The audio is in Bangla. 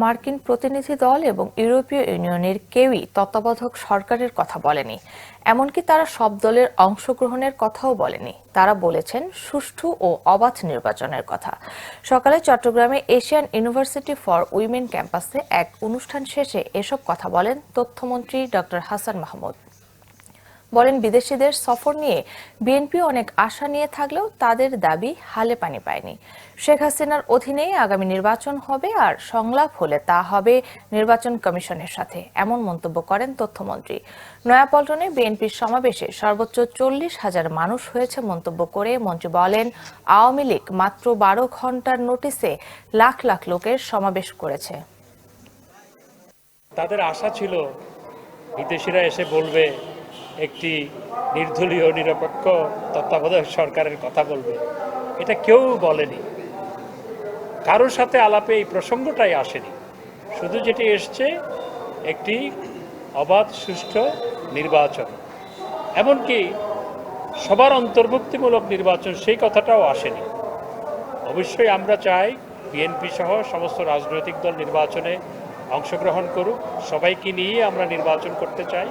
মার্কিন প্রতিনিধি দল এবং ইউরোপীয় ইউনিয়নের কেউই তত্ত্বাবধায়ক সরকারের কথা বলেনি। এমনকি তারা সব দলের অংশগ্রহণের কথাও বলেনি। তারা বলেছেন সুষ্ঠু ও অবাধ নির্বাচনের কথা। সকালে চট্টগ্রামে এশিয়ান ইউনিভার্সিটি ফর উইমেন ক্যাম্পাসে এক অনুষ্ঠান শেষে এসব কথা বলেন তথ্যমন্ত্রী ডক্টর হাসান মাহমুদ। বলেন, বিদেশিদের সফর নিয়ে বিএনপি অনেক আশা নিয়ে থাকলেও তাদের দাবি হালে পানি পায়নি। শেখ হাসিনার অধীনেই আগামী নির্বাচন হবে, আর সংলাপ হলে তা হবে নির্বাচন কমিশনের সাথে, এমন মন্তব্য করেন তথ্যমন্ত্রী। নয়াপল্টনে বিএনপির সমাবেশে সর্বোচ্চ 40,000 মানুষ হয়েছে মন্তব্য করে মন্ত্রী বলেন, আওয়ামী লীগ মাত্র 12 ঘন্টার নোটিসে লাখ লাখ লোকের সমাবেশ করেছে। তাদের আশা ছিল বিদেশিরা এসে বলবে একটি নির্দলীয় নিরপেক্ষ তত্ত্বাবধায়ক সরকারের কথা বলবে। এটা কেউ বলেনি, কারোর সাথে আলাপে এই প্রসঙ্গটাই আসেনি। শুধু যেটি এসছে একটি অবাধ সুষ্ঠু নির্বাচন, এমনকি সবার অন্তর্ভুক্তিমূলক নির্বাচন, সেই কথাটাও আসেনি। অবশ্যই আমরা চাই বিএনপি সহ সমস্ত রাজনৈতিক দল নির্বাচনে অংশগ্রহণ করুক, সবাইকে নিয়ে আমরা নির্বাচন করতে চাই।